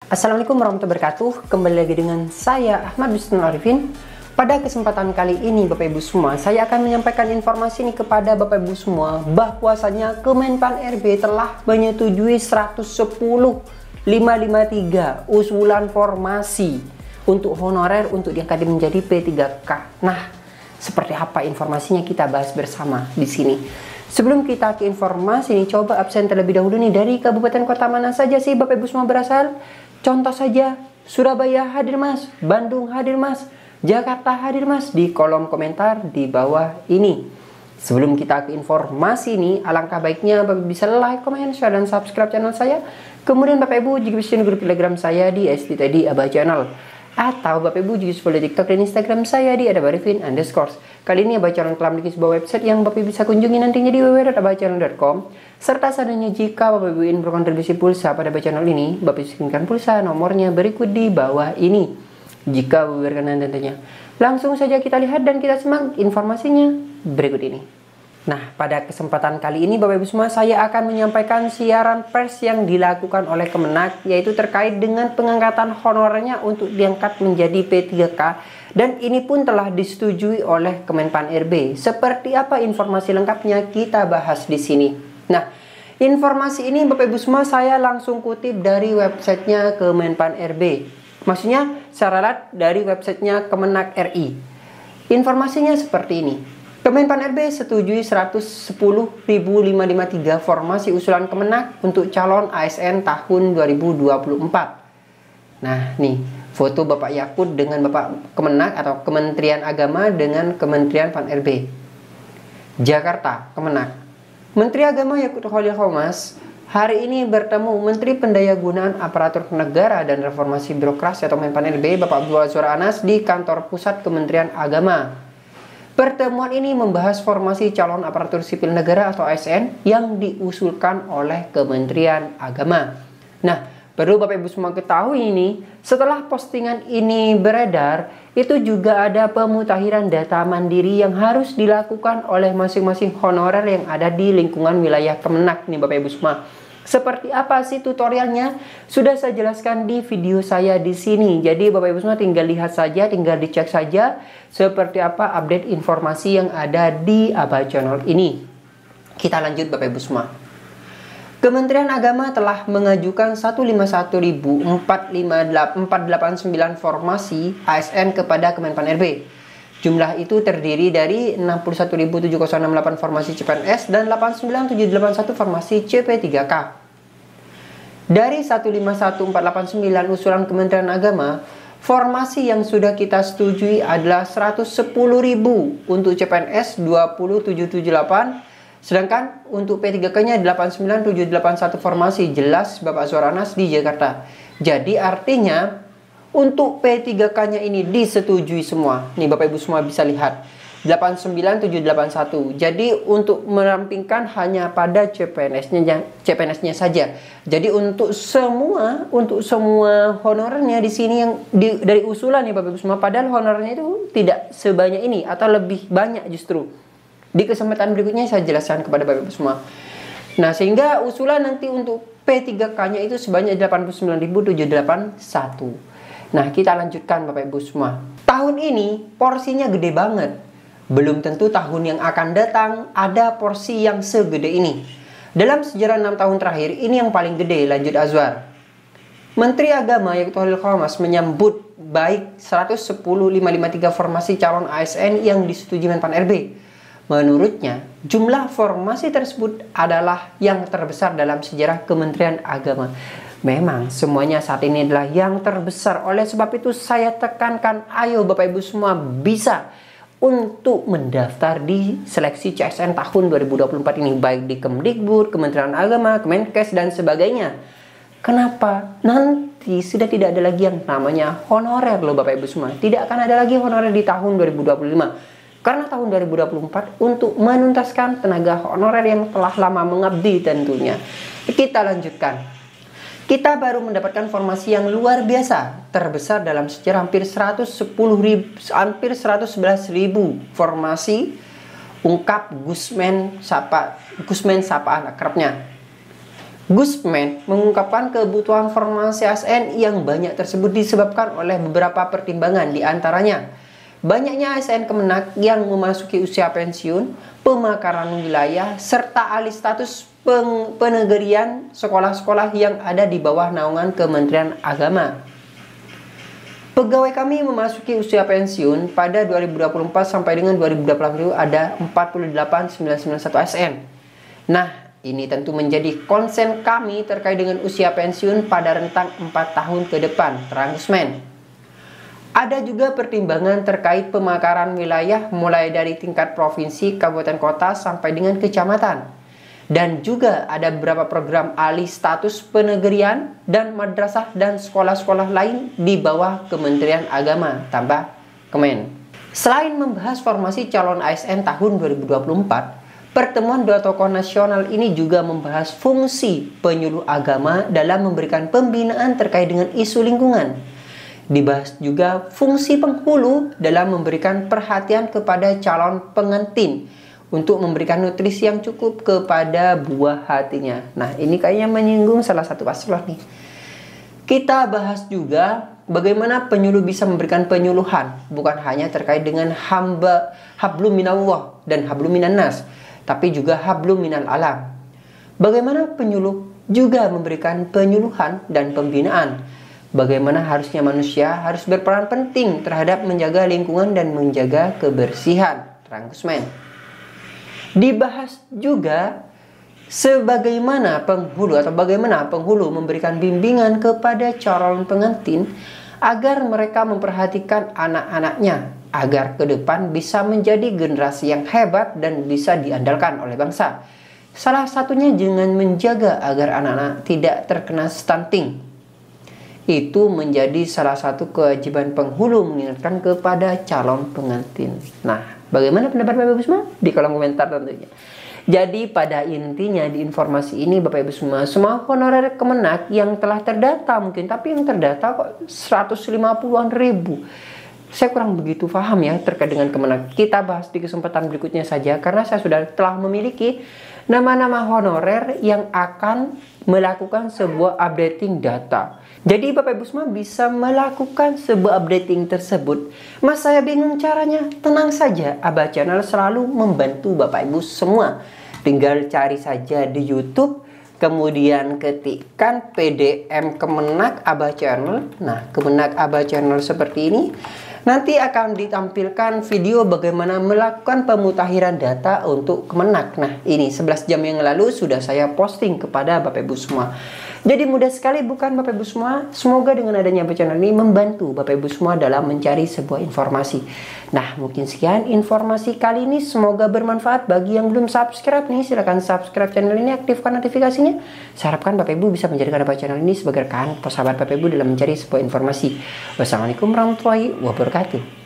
Assalamualaikum warahmatullahi wabarakatuh. Kembali lagi dengan saya Ahmad Bisnul Arifin. Pada kesempatan kali ini Bapak Ibu semua, saya akan menyampaikan informasi ini kepada Bapak Ibu semua bahwasanya Kemenpan RB telah menyetujui 110.553 usulan formasi untuk honorer untuk diangkat menjadi P3K. Nah, seperti apa informasinya kita bahas bersama di sini. Sebelum kita ke informasi ini, coba absen terlebih dahulu nih, dari kabupaten kota mana saja sih Bapak Ibu semua berasal? Contoh saja, Surabaya hadir mas, Bandung hadir mas, Jakarta hadir mas, di kolom komentar di bawah ini. Sebelum kita ke informasi ini, alangkah baiknya Bapak bisa like, comment, share, dan subscribe channel saya. Kemudian Bapak Ibu juga bisa grup telegram saya di STTD Abah Channel. Atau Bapak Ibu juga follow TikTok dan Instagram saya di @abarifin_. Kali ini Abah Channel telah memiliki sebuah website yang Bapak Ibu bisa kunjungi nantinya di www.abahchannel.com. Serta seandainya jika Bapak Ibu ingin berkontribusi pulsa pada Abah Channel ini, Bapak Ibu kirimkan pulsa nomornya berikut di bawah ini. Jika Bapak Ibu berkenan tentunya. Langsung saja kita lihat dan kita simak informasinya berikut ini. Nah, pada kesempatan kali ini Bapak Ibu semua, saya akan menyampaikan siaran pers yang dilakukan oleh Kemenak, yaitu terkait dengan pengangkatan honorernya untuk diangkat menjadi P3K, dan ini pun telah disetujui oleh Kemenpan RB. Seperti apa informasi lengkapnya kita bahas di sini. Nah, informasi ini Bapak Ibu semua saya langsung kutip dari websitenya Kemenpan RB. Maksudnya secara langsung dari websitenya Kemenak RI. Informasinya seperti ini. Kemenpan RB setujui 110.553 formasi usulan Kemenak untuk calon ASN tahun 2024. Nah, nih foto Bapak Yakut dengan Bapak Kemenak atau Kementerian Agama dengan Kementerian Pan RB. Jakarta, Kemenak. Menteri Agama Yakut Khalil Qomas hari ini bertemu Menteri Pendayagunaan Aparatur Negara dan Reformasi Birokrasi atau Menpan RB Bapak Abdul Azwar Anas di kantor pusat Kementerian Agama. Pertemuan ini membahas formasi calon aparatur sipil negara atau ASN yang diusulkan oleh Kementerian Agama. Nah, perlu Bapak Ibu semua ketahui ini, setelah postingan ini beredar, itu juga ada pemutakhiran data mandiri yang harus dilakukan oleh masing-masing honorer yang ada di lingkungan wilayah Kemenak nih Bapak Ibu semua. Seperti apa sih tutorialnya? Sudah saya jelaskan di video saya di sini. Jadi Bapak Ibu semua tinggal lihat saja, tinggal dicek saja seperti apa update informasi yang ada di Abah Channel ini. Kita lanjut Bapak Ibu semua. Kementerian Agama telah mengajukan 151.489 formasi ASN kepada Kemenpan RB. Jumlah itu terdiri dari 61.7068 formasi CPNS dan 89.781 formasi CP3K. Dari 151.489 usulan Kementerian Agama, formasi yang sudah kita setujui adalah 110.000 untuk CPNS 20.778, sedangkan untuk P3K-nya 89.781 formasi. Jelas Bapak Azwar Anas di Jakarta. Jadi artinya untuk P3K-nya ini disetujui semua. Nih Bapak Ibu semua bisa lihat 89.781. Jadi untuk merampingkan hanya pada CPNS-nya saja. Jadi untuk semua honorernya di sini yang dari usulan nih Bapak Ibu semua, padahal honorernya itu tidak sebanyak ini atau lebih banyak justru. Di kesempatan berikutnya saya jelaskan kepada Bapak Ibu semua. Nah, sehingga usulan nanti untuk P3K-nya itu sebanyak 89.781. Nah, kita lanjutkan Bapak Ibu semua. Tahun ini porsinya gede banget. Belum tentu tahun yang akan datang ada porsi yang segede ini. Dalam sejarah 6 tahun terakhir, ini yang paling gede, lanjut Azwar. Menteri Agama Yakut Khalil Qomas menyambut baik 110.553 formasi calon ASN yang disetujui Menpan RB. Menurutnya, jumlah formasi tersebut adalah yang terbesar dalam sejarah Kementerian Agama. Memang semuanya saat ini adalah yang terbesar. Oleh sebab itu saya tekankan, ayo Bapak Ibu semua bisa untuk mendaftar di seleksi CSN tahun 2024 ini, baik di Kemdikbud, Kementerian Agama, Kemenkes, dan sebagainya. Kenapa? Nanti sudah tidak ada lagi yang namanya honorer loh Bapak Ibu semua. Tidak akan ada lagi honorer di tahun 2025. Karena tahun 2024 untuk menuntaskan tenaga honorer yang telah lama mengabdi tentunya. Kita lanjutkan. Kita baru mendapatkan formasi yang luar biasa, terbesar dalam sejarah, hampir 111.000 formasi ungkap Guzman sapaan akrabnya. Guzman mengungkapkan kebutuhan formasi ASN yang banyak tersebut disebabkan oleh beberapa pertimbangan, di antaranya banyaknya ASN Kemenak yang memasuki usia pensiun, pemekaran wilayah, serta alih status penegerian sekolah-sekolah yang ada di bawah naungan Kementerian Agama. Pegawai kami memasuki usia pensiun pada 2024 sampai dengan 2020 ada 48.991 ASN. Nah, ini tentu menjadi konsen kami terkait dengan usia pensiun pada rentang 4 tahun ke depan, terang Guzman. Ada juga pertimbangan terkait pemekaran wilayah mulai dari tingkat provinsi, kabupaten kota sampai dengan kecamatan. Dan juga ada beberapa program alih status penegerian dan madrasah dan sekolah-sekolah lain di bawah Kementerian Agama, tambah Kemen. Selain membahas formasi calon ASN tahun 2024, pertemuan dua tokoh nasional ini juga membahas fungsi penyuluh agama dalam memberikan pembinaan terkait dengan isu lingkungan. Dibahas juga fungsi penghulu dalam memberikan perhatian kepada calon pengantin untuk memberikan nutrisi yang cukup kepada buah hatinya. Nah, ini kayaknya menyinggung salah satu paslon nih. Kita bahas juga bagaimana penyuluh bisa memberikan penyuluhan, bukan hanya terkait dengan hablum minallah dan hablum minannas, tapi juga hablum minal alam. Bagaimana penyuluh juga memberikan penyuluhan dan pembinaan. Bagaimana harusnya manusia harus berperan penting terhadap menjaga lingkungan dan menjaga kebersihan, terang Guzman. Dibahas juga bagaimana penghulu memberikan bimbingan kepada calon pengantin agar mereka memperhatikan anak-anaknya agar ke depan bisa menjadi generasi yang hebat dan bisa diandalkan oleh bangsa. Salah satunya dengan menjaga agar anak-anak tidak terkena stunting. Itu menjadi salah satu kewajiban penghulu mengingatkan kepada calon pengantin. Nah, bagaimana pendapat Bapak Ibu semua? Di kolom komentar tentunya. Jadi pada intinya di informasi ini Bapak Ibu semua honorer Kemenak yang telah terdata mungkin, tapi yang terdata kok 150-an ribu. Saya kurang begitu paham ya terkait dengan Kemenak. Kita bahas di kesempatan berikutnya saja karena saya telah memiliki nama-nama honorer yang akan melakukan sebuah updating data. Jadi Bapak Ibu semua bisa melakukan sebuah updating tersebut. Mas, saya bingung caranya. Tenang saja, Abah Channel selalu membantu Bapak Ibu semua. Tinggal cari saja di YouTube, kemudian ketikkan PDM Kemenak Abah Channel. Nah, Kemenak Abah Channel seperti ini. Nanti akan ditampilkan video bagaimana melakukan pemutakhiran data untuk Kemenak. Nah, ini 11 jam yang lalu sudah saya posting kepada Bapak Ibu semua. Jadi mudah sekali bukan Bapak Ibu semua? Semoga dengan adanya channel ini membantu Bapak Ibu semua dalam mencari sebuah informasi. Nah, mungkin sekian informasi kali ini. Semoga bermanfaat. Bagi yang belum subscribe nih, silahkan subscribe channel ini, aktifkan notifikasinya. Saya harapkan Bapak Ibu bisa menjadikan channel ini sebagai rekan sahabat Bapak Ibu dalam mencari sebuah informasi. Wassalamualaikum warahmatullahi wabarakatuh.